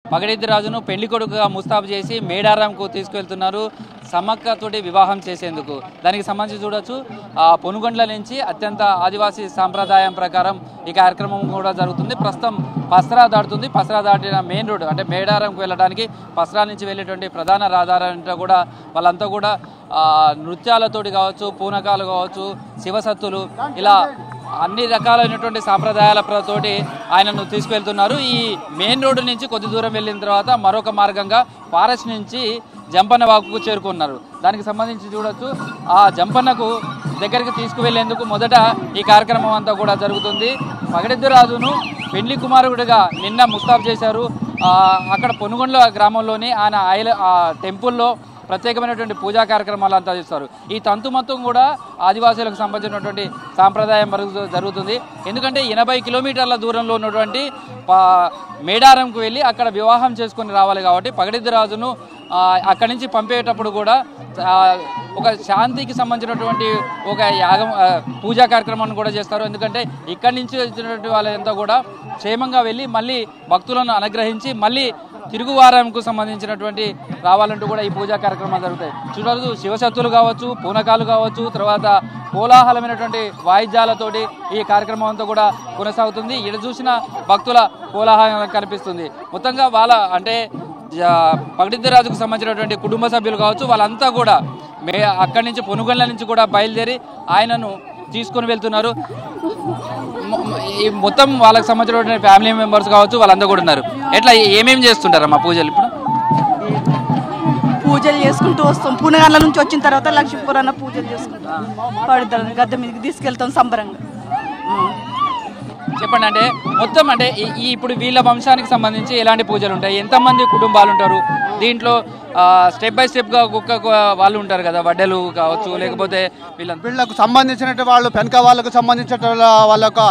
పగడిద్ది రాజును పెళ్లి కొడుకుగా ముస్తాబు చేసి మేడారంకు తీసుకెళ్తున్నారు సమ్మక్కతోటి వివాహం చేసేందుకు. దానికి సంబంధించి చూడొచ్చు పొనుగొండ్ల నుంచి అత్యంత ఆదివాసీ సాంప్రదాయం ప్రకారం ఈ కార్యక్రమం కూడా జరుగుతుంది. ప్రస్తుతం పసరా దాటుతుంది. పసరా దాటిన మెయిన్ రోడ్ అంటే మేడారంకు వెళ్ళడానికి పసరా నుంచి వెళ్ళేటువంటి ప్రధాన రహదారంతా కూడా వాళ్ళంతా కూడా నృత్యాలతోటి కావచ్చు, పూనకాలు కావచ్చు, శివసత్తులు ఇలా అన్ని రకాలైనటువంటి సాంప్రదాయాలతోటి ఆయనను తీసుకువెళ్తున్నారు. ఈ మెయిన్ రోడ్డు నుంచి కొద్ది దూరం వెళ్ళిన తర్వాత మరొక మార్గంగా ఫారెస్ట్ నుంచి జంపన్న వాగుకు చేరుకున్నారు. దానికి సంబంధించి చూడొచ్చు ఆ జంపన్నకు దగ్గరికి తీసుకువెళ్లేందుకు మొదట ఈ కార్యక్రమం అంతా కూడా జరుగుతుంది. పగడిద్ది రాజును పెళ్లి కుమారుడిగా నిన్న ముస్తాబు చేశారు. అక్కడ పొనుగొండ్ల గ్రామంలోని ఆయన టెంపుల్లో ప్రత్యేకమైనటువంటి పూజా కార్యక్రమాలు అంతా చేస్తారు. ఈ తంతు మొత్తం కూడా ఆదివాసీలకు సంబంధించినటువంటి సాంప్రదాయం జరుగుతుంది. ఎందుకంటే 80 కిలోమీటర్ల దూరంలో ఉన్నటువంటి మేడారంకు వెళ్ళి అక్కడ వివాహం చేసుకొని రావాలి కాబట్టి పగడిద్ది రాజును అక్కడి నుంచి పంపేటప్పుడు కూడా ఒక శాంతికి సంబంధించినటువంటి ఒక యాగం పూజా కార్యక్రమాన్ని కూడా చేస్తారు. ఎందుకంటే ఇక్కడి నుంచి వచ్చినటువంటి వాళ్ళంతా కూడా క్షేమంగా వెళ్ళి మళ్ళీ భక్తులను అనుగ్రహించి మళ్ళీ తిరుగువారంకు సంబంధించినటువంటి రావాలంటూ కూడా ఈ పూజా కార్యక్రమాలు జరుగుతాయి. చూడవచ్చు శివశక్తులు కావచ్చు, పూనకాలు కావచ్చు, తర్వాత కోలాహలమైనటువంటి వాయిద్యాలతోటి ఈ కార్యక్రమం అంతా కూడా కొనసాగుతుంది. ఇక్కడ చూసిన భక్తుల కోలాహలం కనిపిస్తుంది. మొత్తంగా వాళ్ళ అంటే పగడిద్ది రాజుకు సంబంధించినటువంటి కుటుంబ సభ్యులు కావచ్చు వాళ్ళంతా కూడా అక్కడి నుంచి పొనుగొండ్ల నుంచి కూడా బయలుదేరి ఆయనను తీసుకొని వెళ్తున్నారు. మొత్తం వాళ్ళకి సంబంధించినటువంటి ఫ్యామిలీ మెంబర్స్ కావచ్చు వాళ్ళంతా కూడా ఉన్నారు. ఎట్లా ఏమేమి చేస్తుంటారమ్మా పూజలు? ఇప్పుడు పూజలు చేసుకుంటూ వస్తాం. పునగండ్ల నుంచి వచ్చిన తర్వాత లక్ష్మీపురాణ పూజలు చేసుకుంటాం. పడిద్దాం గద్దె మీదకి తీసుకెళ్తాం సంబరంగా. చెప్పండి, అంటే మొత్తం అంటే ఇప్పుడు వీళ్ళ వంశానికి సంబంధించి ఎలాంటి పూజలు ఉంటాయి? ఎంతమంది కుటుంబాలు ఉంటారు దీంట్లో? స్టెప్ బై స్టెప్గా ఒక్కొక్క వాళ్ళు ఉంటారు కదా, వడ్డెలు కావచ్చు, లేకపోతే వీళ్ళకు సంబంధించినట్టు వాళ్ళు పెనక వాళ్ళకు సంబంధించిన వాళ్ళ యొక్క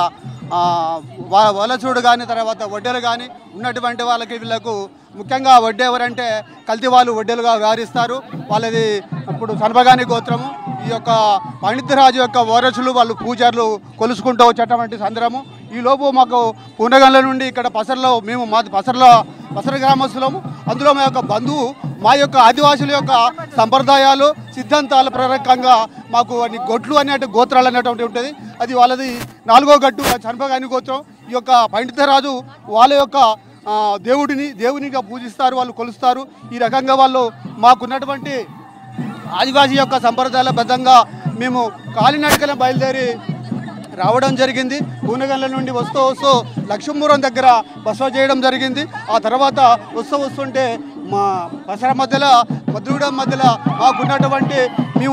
వలసూడు కానీ తర్వాత వడ్డెలు కానీ ఉన్నటువంటి వాళ్ళకి వీళ్ళకు ముఖ్యంగా వడ్డె ఎవరంటే కల్తీ వాళ్ళు వడ్డెలుగా వ్యవహరిస్తారు. వాళ్ళది ఇప్పుడు సనపగాని గోత్రము. ఈ యొక్క పగడిద్ది రాజు యొక్క వారసులు వాళ్ళు పూజారులు కొలుసుకుంటూ వచ్చేటువంటి సందర్భము. ఈ లోపు మాకు పూనగండ్ల నుండి ఇక్కడ పసరలో మేము మాది పసర గ్రామస్తులము. అందులో మా యొక్క బంధువు మా యొక్క ఆదివాసుల యొక్క సంప్రదాయాలు సిద్ధాంతాల ప్రకారంగా మాకు అన్ని గొడ్లు అనేటు గోత్రాలు అనేటువంటి ఉంటుంది. అది వాళ్ళది 4వ గట్టు సనపగాని గోత్రం. ఈ యొక్క పగడిద్ది రాజు వాళ్ళ యొక్క దేవునిగా పూజిస్తారు, వాళ్ళు కొలుస్తారు. ఈ రకంగా వాళ్ళు మాకున్నటువంటి ఆదివాసీ యొక్క సంప్రదాయాల బద్ధంగా మేము కాలినడకన బయలుదేరి రావడం జరిగింది. పూనగండ్ల నుండి వస్తూ లక్ష్మీపురం దగ్గర బస చేయడం జరిగింది. ఆ తర్వాత వస్తుంటే మా పసర మధ్యలో మధుగూడెం మధ్యలో మాకున్నటువంటి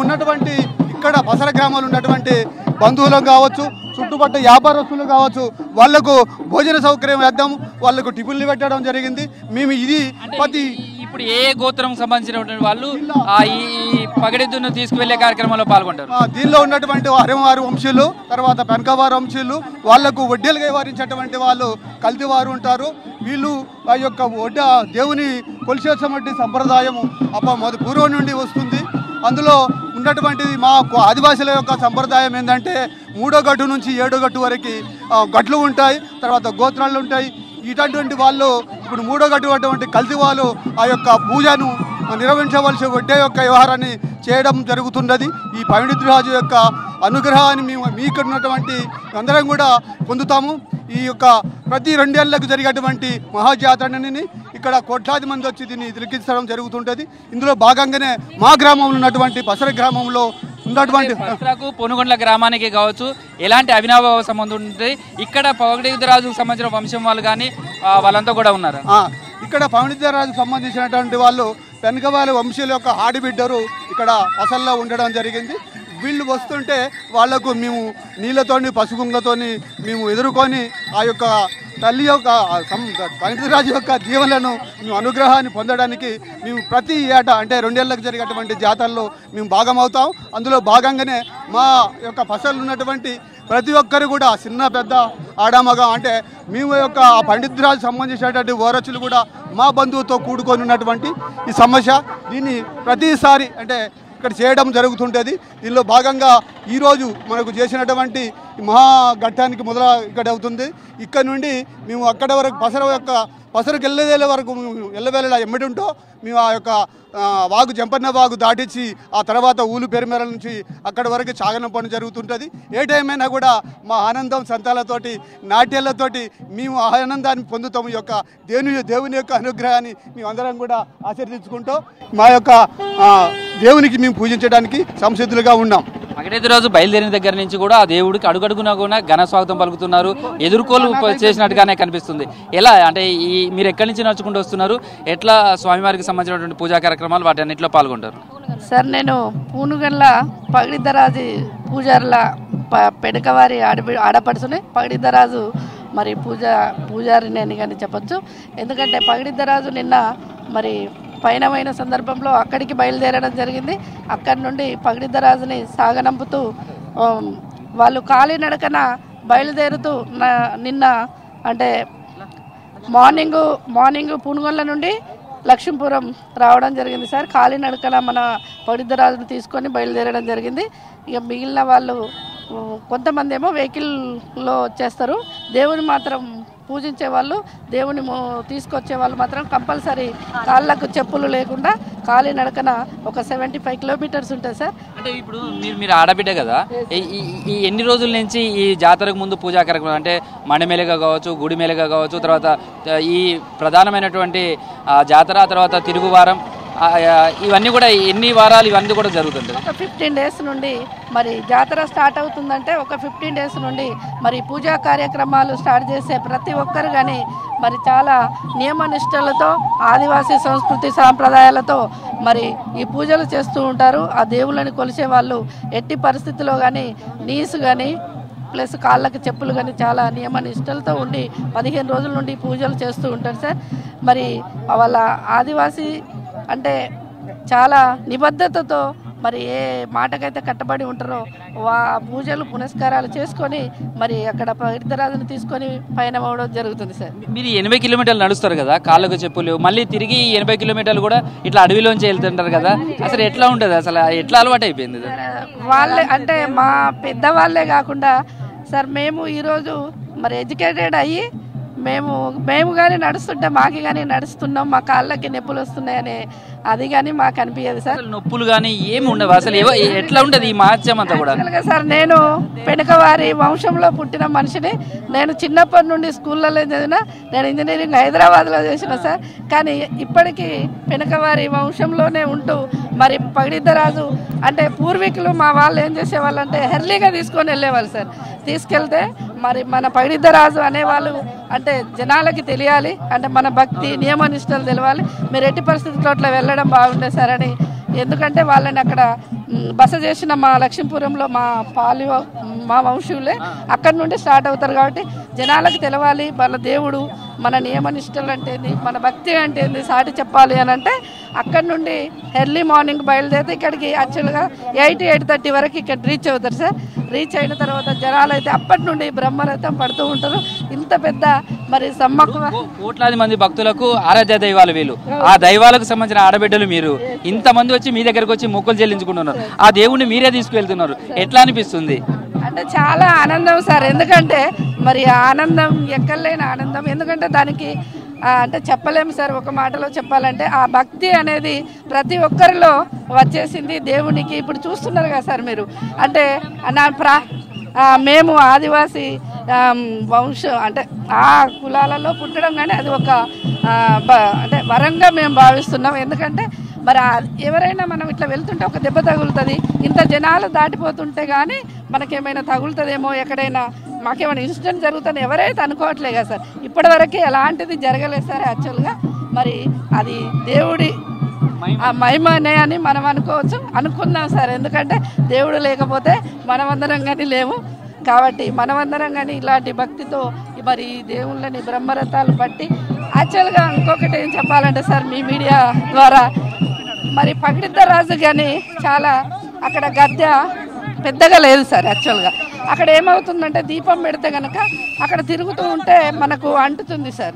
ఉన్నటువంటి ఇక్కడ పసర గ్రామాలు ఉన్నటువంటి బంధువులు కావచ్చు, చుట్టుపక్కల వ్యాపారస్తులు కావచ్చు, వాళ్లకు భోజన సౌకర్యం వేద్దాం, వాళ్లకు టిఫిన్లు పెట్టడం జరిగింది. మేము ఇది ఇప్పుడు ఏ గోత్రం సంబంధించినటువంటి వాళ్ళు ఈ పగడిద్దును తీసుకువెళ్లే కార్యక్రమంలో పాల్గొంటారు? దీనిలో ఉన్నటువంటి హరివారు వంశీయులు, తర్వాత పెనకవారు వంశీయులు, వాళ్లకు వడ్డీలుగా వ్యవహరించేటువంటి వాళ్ళు కల్తీవారు ఉంటారు. వీళ్ళు ఆ యొక్క దేవుని కొలిసేటువంటి సంప్రదాయం పూర్వం నుండి వస్తుంది. అందులో ఉన్నటువంటిది మా ఆదివాసుల యొక్క సంప్రదాయం ఏంటంటే 3వ గట్టు నుంచి 7వ గట్టు వరకు గట్లు ఉంటాయి, తర్వాత గోత్రాలు ఉంటాయి. ఇటువంటి వాళ్ళు ఇప్పుడు 3వ గట్టు అటువంటి కల్తీ వాళ్ళు ఆ యొక్క పూజను నిర్వహించవలసి వడ్డే యొక్క వ్యవహారాన్ని చేయడం జరుగుతున్నది. ఈ పగడిద్ది రాజు యొక్క అనుగ్రహాన్ని మేము మీకు ఉన్నటువంటి అందరం కూడా పొందుతాము. ఈ యొక్క ప్రతి 2 ఏళ్లకు జరిగేటువంటి మహాజాతరని ఇక్కడ కోట్లాది మంది వచ్చి దీన్ని తిలకించడం జరుగుతుంటుంది. ఇందులో భాగంగానే మా గ్రామంలో ఉన్నటువంటి పసర గ్రామంలో ఉన్నటువంటి పొనుగొండ్ల గ్రామానికి కావచ్చు ఎలాంటి అవినాభావ సంబంధం ఉంటుంది? ఇక్కడ పగడిద్ది రాజుకు సంబంధించిన వంశం వాళ్ళు కానీ వాళ్ళంతా కూడా ఉన్నారు. ఇక్కడ పగడిద్ది రాజుకు సంబంధించినటువంటి వాళ్ళు పెనకవాళ్ళ వంశీయుల యొక్క ఆడిబిడ్డరు ఇక్కడ పసల్లో ఉండడం జరిగింది. వీళ్ళు వస్తుంటే వాళ్లకు మేము నీళ్ళతోని పసుగుంగతోని మేము ఎదుర్కొని ఆ యొక్క తల్లి యొక్క పగడిద్ది రాజు యొక్క దీవెనలను మేము అనుగ్రహాన్ని పొందడానికి మేము ప్రతి ఏటా అంటే 2 ఏళ్లకు జరిగేటువంటి జాతరలో మేము భాగమవుతాం. అందులో భాగంగానే మా యొక్క పసలు ఉన్నటువంటి ప్రతి ఒక్కరు కూడా చిన్న పెద్ద ఆడమగ అంటే మేము యొక్క పగడిద్ది రాజు సంబంధించినటువంటి వారసులు కూడా మా బంధువుతో కూడుకొని ఉన్నటువంటి ఈ సమస్య దీన్ని ప్రతిసారి అంటే ఇక్కడ చేయడం జరుగుతుంటుంది. దీనిలో భాగంగా ఈరోజు మనకు చేసినటువంటి మహాఘట్టానికి మొదలు ఇక్కడ అవుతుంది. ఇక్కడ నుండి మేము అక్కడ వరకు పసరకు వెళ్ళేదేళ్ళ వరకు ఎల్లవేళ ఎమ్మడి ఉంటో మేము ఆ యొక్క వాగు జంపన్న వాగు దాటించి ఆ తర్వాత ఊలు పెరిమేరల నుంచి అక్కడి వరకు చాగనం పని జరుగుతుంటుంది. ఏ టైం అయినా కూడా మా ఆనందం సంతాలతోటి నాట్యాలతోటి మేము ఆనందాన్ని పొందుతాము. ఈ యొక్క దేవుని యొక్క అనుగ్రహాన్ని మేము అందరం కూడా ఆశీర్వదించుకుంటూ మా యొక్క దేవునికి మేము పూజించడానికి సంసిద్ధులుగా ఉన్నాం. పగడేది రోజు బయలుదేరిన దగ్గర నుంచి కూడా ఆ దేవుడికి అడుగడుగునా కూడా ఘన స్వాగతం పలుకుతున్నారు. ఎదుర్కోలు చేసినట్టుగానే కనిపిస్తుంది. ఎలా అంటే మీరు ఎక్కడి నుంచి నడుచుకుంటూ వస్తున్నారు, ఎట్లా స్వామివారికి సంబంధించినటువంటి పూజా కార్యక్రమాలు వాటి అన్నింటిలో పాల్గొంటారు? సార్ నేను పూనుగండ్ల పగడిద్దరాజు పూజారుల పెడకవారి ఆడపడుచుని పగడిద్దరాజు మరి పూజారిని అని కానీ చెప్పచ్చు. ఎందుకంటే పగడిద్దరాజు నిన్న మరి పయనమైన సందర్భంలో అక్కడికి బయలుదేరడం జరిగింది. అక్కడి నుండి పగడిద్దరాజుని సాగనంపుతూ వాళ్ళు కాలినడకన బయలుదేరుతూ నిన్న అంటే మార్నింగ్ పూనుగొండ్ల నుండి లక్ష్మీపురం రావడం జరిగింది సార్. కాలినడకన మన పగడిద్దరాజును తీసుకొని బయలుదేరడం జరిగింది. ఇక మిగిలిన వాళ్ళు కొంతమంది ఏమో వెహికల్లో వచ్చేస్తారు. దేవుని మాత్రం పూజించే వాళ్ళు, దేవుని తీసుకొచ్చే వాళ్ళు మాత్రం కంపల్సరీ కాళ్ళకు చెప్పులు లేకుండా కాలినడకన ఒక 75 కిలోమీటర్స్ ఉంటుంది సార్. అంటే ఇప్పుడు మీరు ఆడబిడ్డ కదా, ఈ ఎన్ని రోజుల నుంచి ఈ జాతరకు ముందు పూజా కార్యక్రమం అంటే మణిమేళగా కావచ్చు, గుడి మేళగా కావచ్చు, తర్వాత ఈ ప్రధానమైనటువంటి జాతర, తర్వాత తిరుగువారం, ఇవన్నీ కూడా ఎన్ని వారాలు ఇవన్నీ కూడా జరుగుతుంటాయి? ఒక 15 డేస్ నుండి మరి జాతర స్టార్ట్ అవుతుందంటే ఒక 15 డేస్ నుండి మరి పూజా కార్యక్రమాలు స్టార్ట్ చేసే ప్రతి ఒక్కరు కానీ మరి చాలా నియమ నిష్టలతో ఆదివాసీ సంస్కృతి సాంప్రదాయాలతో మరి ఈ పూజలు చేస్తూ ఉంటారు. ఆ దేవుళ్ళని కొలిసే వాళ్ళు ఎట్టి పరిస్థితుల్లో కానీ నీసు కానీ ప్లస్ కాళ్ళకి చెప్పులు కానీ చాలా నియమ నిష్టలతో ఉండి 15 రోజుల నుండి పూజలు చేస్తూ ఉంటారు సార్. మరి వాళ్ళ ఆదివాసీ అంటే చాలా నిబద్ధతతో మరి ఏ మాటకైతే కట్టబడి ఉంటారో పూజలు పునస్కారాలు చేసుకొని మరి అక్కడ పగడిద్దరాజును తీసుకొని పయనం అవ్వడం జరుగుతుంది సార్. మీరు 80 కిలోమీటర్లు నడుస్తారు కదా, కాళ్ళకు చెప్పులు, మళ్ళీ తిరిగి 80 కిలోమీటర్లు కూడా ఇట్లా అడవిలోంచి వెళ్తుంటారు కదా, అసలు ఎట్లా ఉంటుంది, అసలు ఎట్లా అలవాటు అయిపోయింది? వాళ్ళే అంటే మా పెద్దవాళ్ళే కాకుండా సార్ మేము ఈరోజు మరి ఎడ్యుకేటెడ్ అయ్యి మేము కానీ నడుస్తుంటే మాకు కానీ నడుస్తున్నాం, మా కాళ్ళకి నొప్పులు వస్తున్నాయని అది కానీ మాకు అనిపించదు సార్. నొప్పులు కానీ ఏమి ఉండవు అసలు, ఎట్లా ఉంటుంది ఈ మహత్యం అంతా కూడా? సార్ నేను పెనకవారి వంశంలో పుట్టిన మనిషిని. నేను చిన్నప్పటి నుండి స్కూళ్ళలో చదివిన, నేను ఇంజనీరింగ్ హైదరాబాద్లో చేసిన సార్. కానీ ఇప్పటికీ పెనకవారి వంశంలోనే ఉంటూ మరి పగడిద్దరాజు అంటే పూర్వీకులు మా వాళ్ళు ఏం చేసేవాళ్ళు అంటే హెర్లీగా తీసుకొని వెళ్ళేవాళ్ళు సార్. తీసుకెళ్తే మరి మన పగడిద్దరాజు అనేవాళ్ళు అంటే జనాలకి తెలియాలి, అంటే మన భక్తి నియమ నిష్టలు తెలవాలి, మీరు ఎట్టి పరిస్థితుల్లో అట్లా వెళ్ళడం బాగుంటుంది సార్ అని. ఎందుకంటే వాళ్ళని అక్కడ బస చేసిన మా లక్ష్మీపురంలో మా వంశీయులే అక్కడి నుండి స్టార్ట్ అవుతారు కాబట్టి జనాలకు తెలవాలి వాళ్ళ దేవుడు, మన నియమ నిష్టలు అంటే ఏంది, మన భక్తి అంటే ఏంది సాటి చెప్పాలి అని అంటే అక్కడి నుండి ఎర్లీ మార్నింగ్ బయలుదేరితే ఇక్కడికి యాక్చువల్గా 8-8:30 వరకు ఇక్కడ రీచ్ అవుతారు సార్. రీచ్ అయిన తర్వాత జనాలు అయితే అప్పటి నుండి బ్రహ్మరథం పడుతూ ఉంటారు. ఇంత పెద్ద మరి సమ్మకు కోట్లాది మంది భక్తులకు ఆరాధ్య దైవాలు వీళ్ళు, ఆ దైవాలకు సంబంధించిన ఆడబిడ్డలు మీరు, ఇంతమంది వచ్చి మీ దగ్గరకు వచ్చి మొక్కులు చెల్లించుకుంటున్నారు, ఆ దేవుణ్ణి మీరే తీసుకువెళ్తున్నారు, ఎట్లా అనిపిస్తుంది? అంటే చాలా ఆనందం సార్. ఎందుకంటే మరి ఆనందం ఎక్కడలేని ఆనందం. ఎందుకంటే దానికి అంటే చెప్పలేము సార్, ఒక మాటలో చెప్పాలంటే ఆ భక్తి అనేది ప్రతి ఒక్కరిలో వచ్చేసింది దేవునికి. ఇప్పుడు చూస్తున్నారు కదా సార్ మీరు, అంటే మేము ఆదివాసీ వంశం అంటే ఆ కులాలలో పుట్టడం కానీ అది ఒక అంటే వరంగా మేము భావిస్తున్నాం. ఎందుకంటే మరి ఎవరైనా మనం ఇట్లా వెళ్తుంటే ఒక దెబ్బ తగులుతుంది, ఇంత జనాలు దాటిపోతుంటే కానీ మనకేమైనా తగులుతుందేమో, ఎక్కడైనా మాకేమైనా ఇన్సిడెంట్ జరుగుతుంది ఎవరైతే అనుకోవట్లే కదా సార్. ఇప్పటివరకు ఎలాంటిది జరగలేదు సార్. యాక్చువల్గా మరి అది దేవుడి మహిమనే అని మనం అనుకుందాం సార్. ఎందుకంటే దేవుడు లేకపోతే మనమందరం కానీ లేవు కాబట్టి మనమందరం కానీ ఇలాంటి భక్తితో మరి దేవుళ్ళని బ్రహ్మరథాలు బట్టి యాక్చువల్గా ఇంకొకటి ఏం చెప్పాలంటే సార్ మీ మీడియా ద్వారా మరి పగడిద్దరాజు కానీ చాలా అక్కడ గద్దె పెద్దగా లేదు సార్. యాక్చువల్గా అక్కడ ఏమవుతుందంటే దీపం పెడితే కనుక అక్కడ తిరుగుతూ ఉంటే మనకు అంటుతుంది సార్.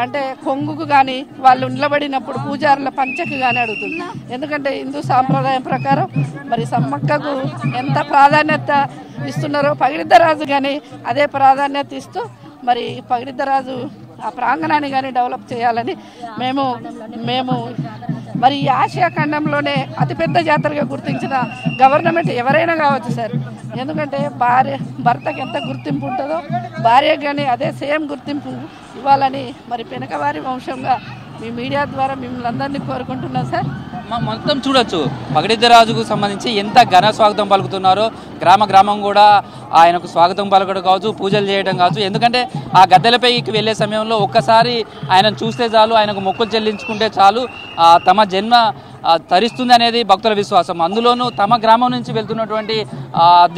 అంటే కొంగుకు కానీ వాళ్ళు నిలబడినప్పుడు పూజారుల పంచకు కానీ అడుగుతుంది. ఎందుకంటే హిందూ సాంప్రదాయం ప్రకారం మరి సమ్మక్కకు ఎంత ప్రాధాన్యత ఇస్తున్నారో పగిడిద్దరాజు కానీ అదే ప్రాధాన్యత ఇస్తూ మరి పగిడిద్దరాజు ఆ ప్రాంగణాన్ని కానీ డెవలప్ చేయాలని మేము మరి ఈ ఆసియా ఖండంలోనే అతిపెద్ద జాతరగా గుర్తించిన గవర్నమెంట్ ఎవరైనా కావచ్చు సార్. ఎందుకంటే భర్తకి ఎంత గుర్తింపు ఉంటుందో భార్యకు కానీ అదే సేమ్ గుర్తింపు ఇవ్వాలని మరి పెనకవారి వంశంగా మీ మీడియా ద్వారా మిమ్మల్ని అందరినీ కోరుకుంటున్నాం సార్. మొత్తం చూడొచ్చు పగిడిద్దరాజుకు సంబంధించి ఎంత ఘన స్వాగతం పలుకుతున్నారో గ్రామం కూడా ఆయనకు స్వాగతం పలకడం కావచ్చు, పూజలు చేయడం కావచ్చు. ఎందుకంటే ఆ గద్దెలపైకి వెళ్ళే సమయంలో ఒక్కసారి ఆయనను చూస్తే చాలు, ఆయనకు మొక్కులు చెల్లించుకుంటే చాలు తమ జన్మ తరిస్తుంది అనేది భక్తుల విశ్వాసం. అందులోనూ తమ గ్రామం నుంచి వెళ్తున్నటువంటి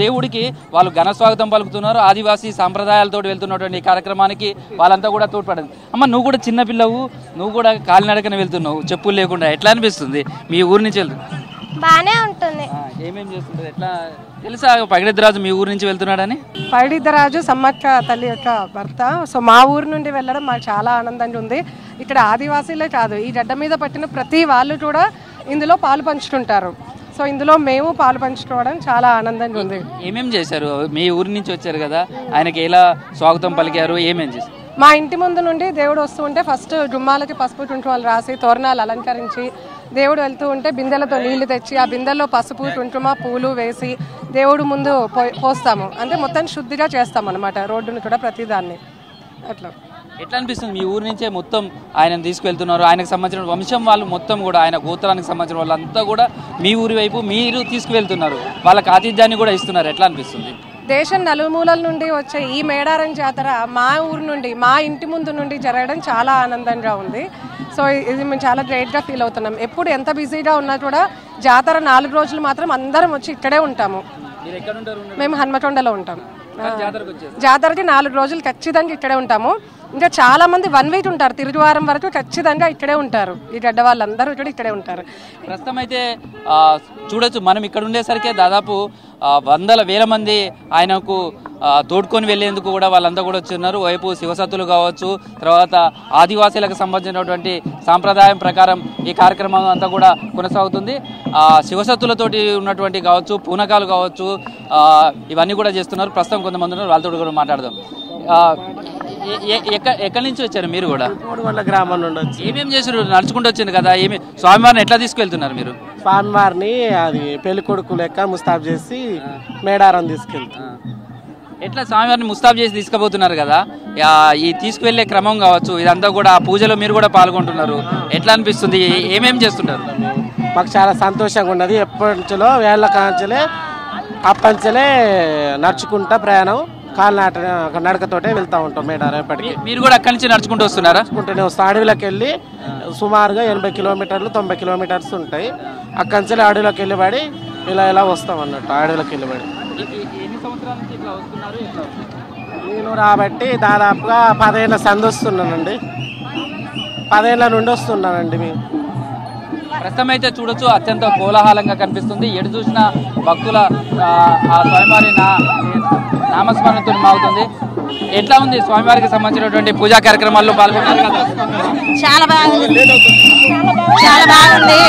దేవుడికి వాళ్ళు ఘన స్వాగతం పలుకుతున్నారు. ఆదివాసీ సాంప్రదాయాలతో వెళ్తున్నటువంటి కార్యక్రమానికి వాళ్ళంతా కూడా తోడ్పడింది. అమ్మ, నువ్వు కూడా చిన్నపిల్లవు, నువ్వు కూడా కాలినడకన వెళ్తున్నావు చెప్పులు లేకుండా, ఎట్లా అనిపిస్తుంది? మీ ఊరు నుంచి వెళ్తున్నావు, బానే ఉంటుంది. ఏమేం చేస్తుంటారు? ఎట్లా తెలుసా పగిడిద్దరాజు మీ ఊరు నుంచి వెళ్తున్నాడని? పగిడిద్దరాజు సమ్మక్క తల్లి యొక్క భర్త. సో మా ఊరు నుండి వెళ్ళడం మాకు చాలా ఆనందంగా ఉంది. ఇక్కడ ఆదివాసీలే కాదు, ఈ గడ్డ మీద పట్టిన ప్రతి వాళ్ళు కూడా ఇందులో పాలు పంచుతుంటారు. సో ఇందులో మేము పాలు పంచుకోవడం చాలా ఆనందంగా ఉంది. ఏమేం చేశారు? మీ ఊరి నుంచి వచ్చారు కదా, ఆయనకి ఎలా స్వాగతం పలికారు? ఏమేం చేశారు? మా ఇంటి ముందు నుండి దేవుడు వస్తూ ఉంటే ఫస్ట్ గుమ్మాలకి పసుపు కుంకుమలు రాసి తోరణాలు అలంకరించి దేవుడు వెళ్తూ ఉంటే బిందెలతో నీళ్లు తెచ్చి ఆ బిందెల్లో పసుపు కుంకుమ పూలు వేసి దేవుడు ముందు పోస్తాము. అంటే మొత్తం శుద్ధిగా చేస్తాం అనమాట, రోడ్డును కూడా ప్రతిదాన్ని. అట్లా ఎట్లా అనిపిస్తుంది? మీ ఊరి నుంచే మొత్తం ఆయన తీసుకువెళ్తున్నారు, ఆయనకు సంబంధించిన వంశం వాళ్ళు మొత్తం కూడా ఆయన గోత్రానికి సంబంధించిన వాళ్ళంతా కూడా మీ ఊరి వైపు మీరు తీసుకువెళ్తున్నారు, వాళ్ళకి ఆతిథ్యాన్ని కూడా ఇస్తున్నారు. ఎట్లా అనిపిస్తుంది? దేశం నలుమూలల నుండి వచ్చే ఈ మేడారం జాతర మా ఊరు నుండి, మా ఇంటి ముందు నుండి జరగడం చాలా ఆనందంగా ఉంది. సో ఇది మేము చాలా గ్రేట్గా ఫీల్ అవుతున్నాం. ఎప్పుడు ఎంత బిజీగా ఉన్నా కూడా జాతర 4 రోజులు మాత్రం అందరం వచ్చి ఇక్కడే ఉంటాము. మేము హన్మకొండలో ఉంటాం. జాతరకి 4 రోజులు ఖచ్చితంగా ఇక్కడే ఉంటాము. ఇంకా చాలా మంది 1 వీక్ ఉంటారు, తిరుగువారం వరకు ఖచ్చితంగా ఇక్కడే ఉంటారు. ఈ గడ్డ వాళ్ళందరూ కూడా ఇక్కడే ఉంటారు. ప్రస్తుతం అయితే చూడొచ్చు, మనం ఇక్కడ ఉండేసరికి దాదాపు వందల వేల మంది ఆయనకు తోడుకొని వెళ్లేందుకు కూడా వాళ్ళంతా కూడా వచ్చున్నారు. వైపు శివసత్తులు కావచ్చు, తర్వాత ఆదివాసీలకు సంబంధించినటువంటి సాంప్రదాయం ప్రకారం ఈ కార్యక్రమం అంతా కూడా కొనసాగుతుంది. శివసత్తులతోటి ఉన్నటువంటి కావచ్చు, పూనకాలు కావచ్చు, ఇవన్నీ కూడా చేస్తున్నారు. ప్రస్తుతం కొంతమంది ఉన్నారు, వాళ్ళతో కూడా మాట్లాడదాం. ఎక్కడి నుంచి వచ్చారు మీరు కూడా? గ్రామం నుండి వచ్చి. ఏమేమి చేసారు? నడుచుకుంటూ వచ్చింది కదా, ఏమి స్వామివారిని ఎట్లా తీసుకెళ్తున్నారు మీరు? స్వామివారిని అది పెళ్లి కొడుకు లెక్క ముస్తాబ్ చేసి మేడారం తీసుకెళ్తారు. ఎట్లా స్వామివారిని ముస్తాబ్ చేసి తీసుకుపోతున్నారు కదా, ఈ తీసుకువెళ్లే క్రమం కావచ్చు, ఇదంతా కూడా ఆ పూజలో మీరు కూడా పాల్గొంటున్నారు. ఎట్లా అనిపిస్తుంది? ఏమేమి చేస్తుంటారు? మాకు చాలా సంతోషంగా ఉన్నది. ఎప్పటి నుంచో వేళ్ల కాంచలే అప్పంచలే నడుచుకుంటా ప్రయాణం నడకతోటే వెళ్తా ఉంటాం మేడారం. ఎప్పటికీ మీరు కూడా అక్కడి నుంచి నడుచుకుంటూ వస్తున్నారా? నడుచుకుంటూనే వస్తాం. అడవిలోకి వెళ్ళి సుమారుగా 80 కిలోమీటర్లు 90 కిలోమీటర్స్ ఉంటాయి. అక్కడి నుంచి అడవిలోకి వెళ్ళిబడి ఇలా వస్తాం అన్నట్టు. అడవిలోకి వెళ్ళిబడి నేను రాబట్టి దాదాపుగా 10 ఏళ్ళ సంది వస్తున్నానండి. 10 ఏళ్ళ నుండి వస్తున్నానండి. మేము ప్రస్తుతం అయితే చూడొచ్చు, అత్యంత కోలాహలంగా కనిపిస్తుంది. ఎటు చూసిన భక్తుల ఆ స్వామివారి నామస్మరణతో మాగుతుంది. ఎట్లా ఉంది స్వామివారికి సంబంధించినటువంటి పూజా కార్యక్రమాల్లో పాల్గొన్నారు కదా? చాలా బాగుంది, చాలా బాగుంది.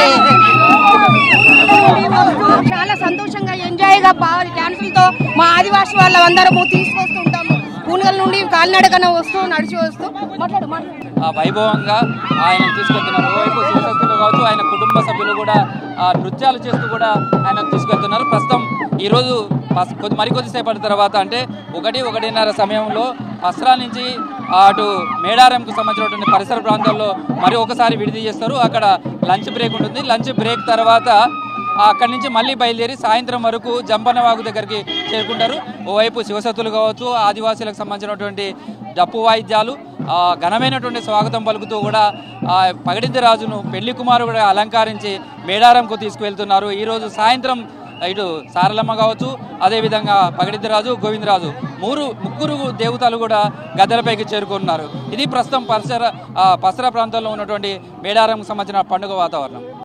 చాలా సంతోషంగా ఎంజాయ్గా డాన్సులతో మా ఆదివాసి వాళ్ళందరము తీసుకొస్తుంటాము. పూనగల నుండి కాలినడకన నడిచి వస్తూ వైభవంగా ఆయన తీసుకెళ్తున్నారు. ఓవైపు శివశక్తులు కావచ్చు, ఆయన కుటుంబ సభ్యులు కూడా నృత్యాలు చేస్తూ కూడా ఆయన తీసుకెళ్తున్నారు. ప్రస్తుతం ఈరోజు మరికొద్దిసేపటి తర్వాత అంటే 1-1:30 సమయంలో పస్రా నుంచి అటు మేడారంకు సంబంధించినటువంటి పరిసర ప్రాంతాల్లో మరి ఒకసారి విడిది చేస్తారు. అక్కడ లంచ్ బ్రేక్ ఉంటుంది. లంచ్ బ్రేక్ తర్వాత అక్కడి నుంచి మళ్ళీ బయలుదేరి సాయంత్రం వరకు జంపన్నవాగు దగ్గరికి చేరుకుంటారు. ఓవైపు శివసత్తులు కావచ్చు, ఆదివాసీలకు సంబంధించినటువంటి డప్పు వాయిద్యాలు, ఘనమైనటువంటి స్వాగతం పలుకుతూ కూడా పగిడిద్దరాజును పెళ్లి కుమారుడు అలంకరించి మేడారంకు తీసుకువెళ్తున్నారు. ఈరోజు సాయంత్రం ఇటు సారలమ్మ కావచ్చు, అదేవిధంగా పగిడిద్దరాజు, గోవిందరాజు ముగ్గురు దేవతలు కూడా గద్దెలపైకి చేరుకున్నారు. ఇది ప్రస్తుతం పసరా ప్రాంతంలో ఉన్నటువంటి మేడారంకు సంబంధించిన పండుగ వాతావరణం.